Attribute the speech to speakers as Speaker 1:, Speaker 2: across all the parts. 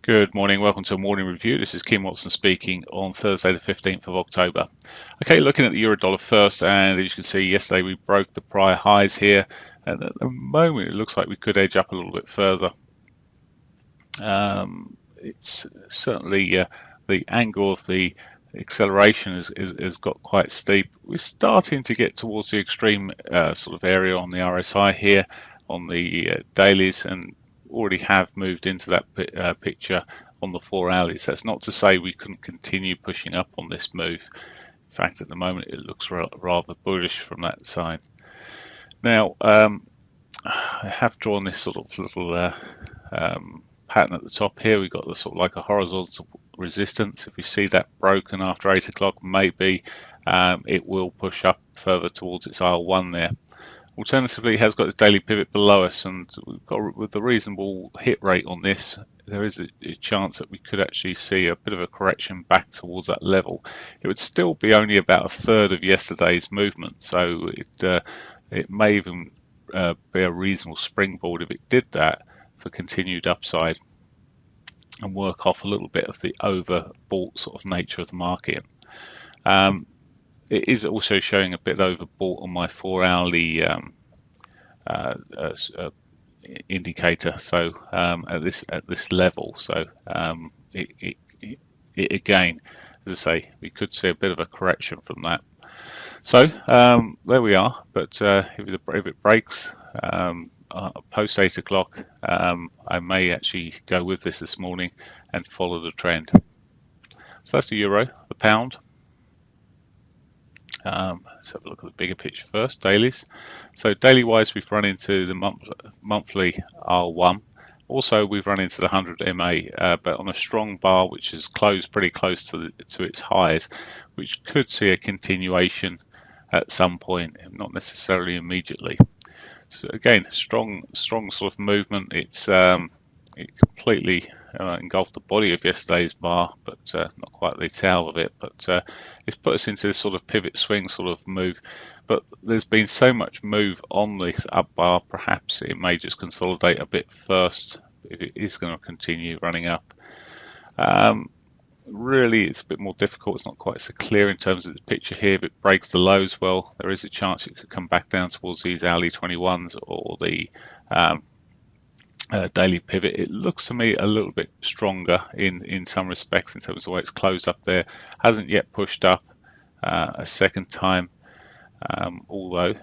Speaker 1: Good morning, welcome to a morning review. This is Kim Watson speaking on Thursday the 15th of October. Okay, looking at the euro dollar first, and as you can see, yesterday we broke the prior highs here, and at the moment it looks like we could edge up a little bit further. It's certainly the angle of the acceleration has got quite steep. We're starting to get towards the extreme sort of area on the RSI here on the dailies, and already have moved into that picture on the 4 hourlies. That's not to say we couldn't continue pushing up on this move. In fact, at the moment it looks rather bullish from that side. Now, I have drawn this sort of little pattern at the top here. We've got the sort of like a horizontal resistance. If we see that broken after 8 o'clock, maybe it will push up further towards its R1 there. Alternatively, it has got its daily pivot below us, and we've got, with the reasonable hit rate on this, there is a chance that we could actually see a bit of a correction back towards that level. It would still be only about a third of yesterday's movement, so it may even be a reasonable springboard if it did that for continued upside and work off a little bit of the overbought sort of nature of the market. It is also showing a bit overbought on my 4 hourly indicator, so at this level. So it again, as I say, we could see a bit of a correction from that. So there we are. But if it breaks post 8 o'clock, I may actually go with this morning and follow the trend. So that's the euro, the pound. Let's have a look at the bigger picture first, dailies. So daily wise, we've run into the monthly R1. Also, we've run into the 100 MA, but on a strong bar, which is closed pretty close to its highs, which could see a continuation at some point, not necessarily immediately. So again, strong sort of movement. It completely engulfed the body of yesterday's bar, but not quite the tail of it. But it's put us into this sort of pivot swing sort of move. But there's been so much move on this up bar, perhaps it may just consolidate a bit first if it is going to continue running up. Really, it's a bit more difficult. It's not quite so clear in terms of the picture here. If it breaks the lows, well, there is a chance it could come back down towards these hourly 21s or the daily pivot. It looks to me a little bit stronger in some respects in terms of the way it's closed up there. Hasn't yet pushed up a second time, although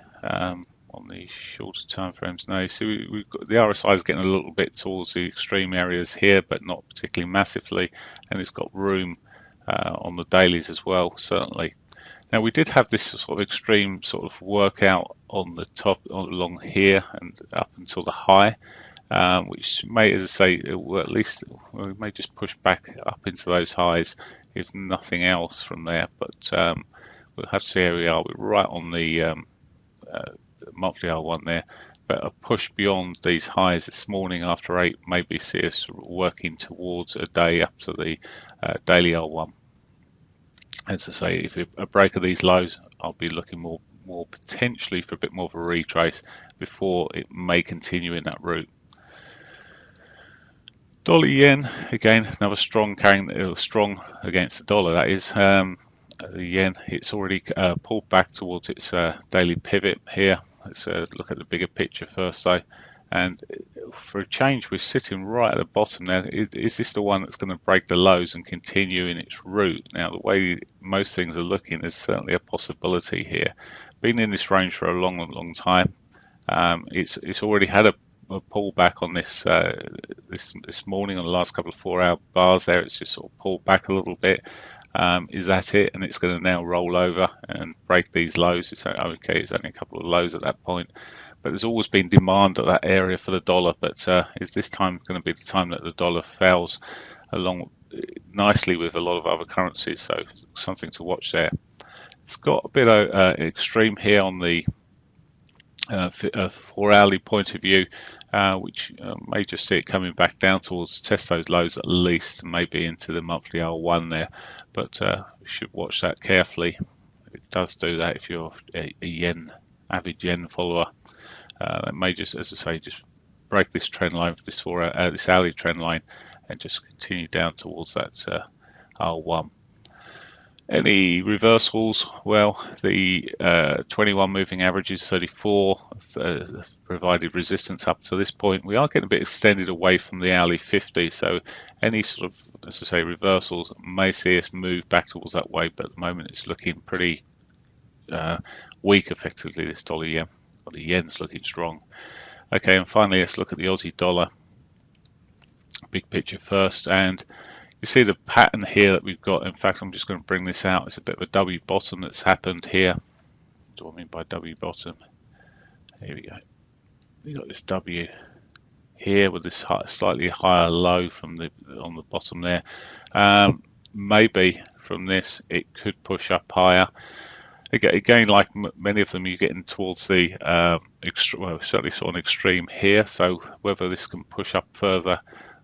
Speaker 1: on the shorter time frames now. So we've got the RSI is getting a little bit towards the extreme areas here, but not particularly massively, and it's got room on the dailies as well, certainly. Now we did have this sort of extreme sort of workout on the top along here and up until the high, which may, as I say, at least we may just push back up into those highs if nothing else from there. But we'll have to see how we are. We're right on the monthly R1 there, but a push beyond these highs this morning after 8 maybe see us working towards a day up to the daily R1. As I say, if a break of these lows, I'll be looking more potentially for a bit more of a retrace before it may continue in that route. Dollar yen, again, another strong strong against the dollar, that is. The yen, it's already pulled back towards its daily pivot here. Let's look at the bigger picture first, though. And for a change, we're sitting right at the bottom now. Is this the one that's going to break the lows and continue in its route? Now, the way most things are looking, there's certainly a possibility here. Been in this range for a long time. It's already had a pullback on this this morning on the last couple of 4 hour bars there. It's just sort of pulled back a little bit. Is that it? And it's going to now roll over and break these lows. It's okay. It's only a couple of lows at that point, but there's always been demand at that area for the dollar. But is this time going to be the time that the dollar fails along nicely with a lot of other currencies? So something to watch there. It's got a bit of extreme here on the 4 hourly point of view, which may just see it coming back down towards test those lows at least, maybe into the monthly R1 there, but you should watch that carefully. It does do that if you're a yen, avid yen follower. It may just, as I say, just break this trend line, this this hourly trend line, and just continue down towards that R1. Any reversals? Well, the 21 moving averages, 34, provided resistance up to this point. We are getting a bit extended away from the hourly 50, so any sort of, as I say, reversals may see us move back towards that way, but at the moment it's looking pretty weak, effectively, this dollar yen. Well, the yen's looking strong. Okay, and finally, let's look at the Aussie dollar. Big picture first, and you see the pattern here that we've got. In fact, I'm just going to bring this out. It's a bit of a W bottom that's happened here. What do I mean by W bottom? Here we go. We've got this W here with this slightly higher low from on the bottom there. Maybe from this it could push up higher. Again, like many of them, you're getting towards the well, we certainly saw an extreme here. So whether this can push up further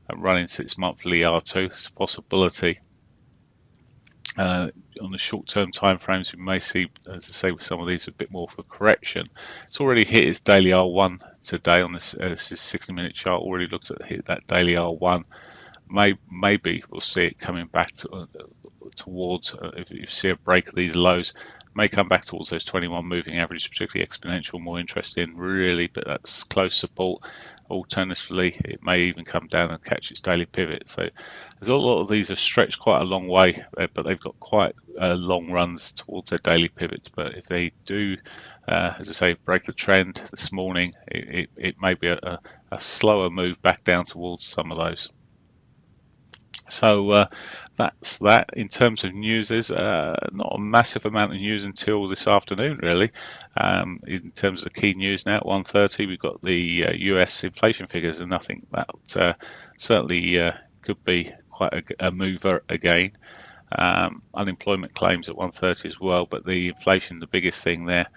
Speaker 1: and run into its monthly R2, it's a possibility. On the short-term time frames, we may see, as I say, with some of these, a bit more of a correction. It's already hit its daily R1 today on this 60-minute chart. Already looks at hit that daily R1. Maybe we'll see it coming back towards, if you see a break of these lows, may come back towards those 21 moving averages, particularly exponential, more interesting really, but that's close support. Alternatively, it may even come down and catch its daily pivot. So there's a lot of these are stretched quite a long way, but they've got quite long runs towards their daily pivots. But if they do, as I say, break the trend this morning, it may be a slower move back down towards some of those. So that's that. In terms of news, there's not a massive amount of news until this afternoon, really. In terms of the key news now, at 1:30, we've got the US inflation figures, and I think that certainly could be quite a mover again. Unemployment claims at 1:30 as well, but the inflation, the biggest thing there.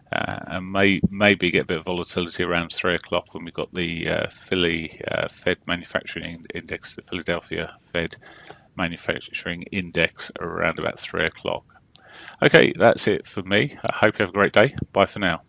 Speaker 1: And maybe get a bit of volatility around 3 o'clock when we've got the Philly Fed Manufacturing Index, the Philadelphia Fed Manufacturing Index, around about 3 o'clock. Okay, that's it for me. I hope you have a great day. Bye for now.